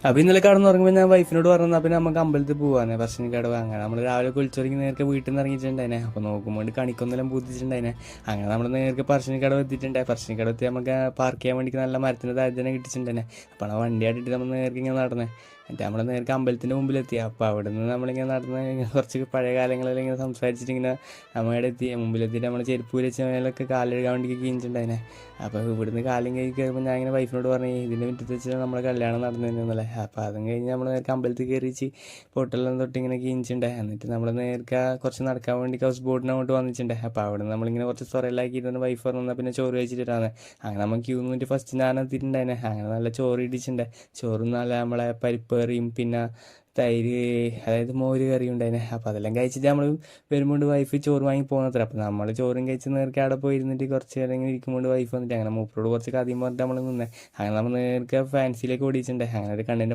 അപ്പോൾ ഇന്നലെ കടന്നുറങ്ങുമ്പോൾ ഞാൻ വൈഫിനോട് പറഞ്ഞാൽ പിന്നെ നമുക്ക് അമ്പലത്തിൽ പോകാനെ പറശ്ശിനിക്കടവ്. അങ്ങനെ നമ്മൾ രാവിലെ കുളിച്ചൊരുങ്ങി നേരത്തെ വീട്ടിൽ നിന്ന് ഇറങ്ങിയിട്ടുണ്ടായിനെ. അപ്പോൾ നോക്കുമ്പോൾ കണിക്കൊന്നെല്ലാം പൂത്തിച്ചിട്ടുണ്ടായിനെ. അങ്ങനെ നമ്മൾ നേരത്തെ പറശ്ശിനിക്കടവ് എത്തിയിട്ടുണ്ടായി. പറശ്ശിനിക്കടവ് എത്തി നമുക്ക് പാർക്ക് ചെയ്യാൻ വേണ്ടി നല്ല മരത്തിൻ്റെ താഴെ തന്നെ കിട്ടിച്ചിട്ടുണ്ടായിനെ. അപ്പോൾ ആ വണ്ടി ആട്ടിട്ട് നമ്മൾ നേരത്തെ ഇങ്ങനെ നടന്നേ. എന്നിട്ട് നമ്മൾ നേരത്തെ അമ്പലത്തിൻ്റെ മുമ്പിലെത്തി. അപ്പോൾ അവിടെ നിന്ന് നമ്മളിങ്ങനെ നടന്ന് കുറച്ച് പഴയ കാലങ്ങളെല്ലാം ഇങ്ങനെ സംസാരിച്ചിട്ട് ഇങ്ങനെ നമ്മുടെ എത്തി മുമ്പിലെത്തിയിട്ട് നമ്മൾ ചെരുപ്പ് വെച്ച മേലൊക്കെ കാലെഴുകാൻ വേണ്ടി കീഞ്ഞിട്ടുണ്ടായിനെ. അപ്പോൾ ഇവിടുന്ന് കാലും കൈ കയറുമ്പോൾ ഞാൻ ഇങ്ങനെ വൈഫിനോട് പറഞ്ഞു ഇതിൻ്റെ മുറ്റത്ത് വെച്ചിട്ട് നമ്മളെ കല്യാണം നടന്നിരുന്നല്ലേ. അപ്പോൾ അതും കഴിഞ്ഞ് നമ്മൾ നേരത്തെ അമ്പലത്തിൽ കയറിച്ച് പൊട്ടെല്ലാം തൊട്ട് ഇങ്ങനെ കീഞ്ഞിട്ടുണ്ടായി. എന്നിട്ട് നമ്മൾ നേരത്തെ കുറച്ച് നടക്കാൻ വേണ്ടി ഹൗസ് ബോട്ടിന് അങ്ങോട്ട് വന്നിട്ടുണ്ടായി. അപ്പോൾ അവിടെ നിന്ന് നമ്മളിങ്ങനെ കുറച്ച് സൊറയിലാക്കിയിട്ട് വൈഫ് പറഞ്ഞു പിന്നെ ചോറ് കഴിച്ചിട്ടാണ്. അങ്ങനെ നമ്മൾ ക്യൂ നിന്നിട്ട് ഫസ്റ്റ് ഞാൻ എത്തിയിട്ടുണ്ടായിനെ. അങ്ങനെ നല്ല ചോറ് ഇടിച്ചിട്ടുണ്ടായി. ചോറും നല്ല നമ്മളെ പരിപ്പ് കറിയും പിന്നെ തൈര്, അതായത് മോര് കറിയും ഉണ്ടായിനെ. അപ്പോൾ അതെല്ലാം കഴിച്ചിട്ട് നമ്മൾ വരുമ്പോൾ വൈഫ് ചോറ് വാങ്ങി പോകുന്നത്ര. അപ്പോൾ നമ്മൾ ചോറും കഴിച്ച് നേരത്തെ അവിടെ പോയി ഇരുന്നിട്ട് കുറച്ച് നേരം ഇങ്ങനെ ഇരിക്കുമ്പോൾ വൈഫ് വന്നിട്ട് അങ്ങനെ മൂപ്പരോട് കുറച്ച് കഥയും പറഞ്ഞിട്ട് നമ്മൾ നിന്നേ. അങ്ങനെ നമ്മൾ നേരത്തെ ഫാൻസിയിലേക്ക് ഓടിച്ചിട്ടുണ്ടായി. അങ്ങനെ ഒരു കണ്ണിൻ്റെ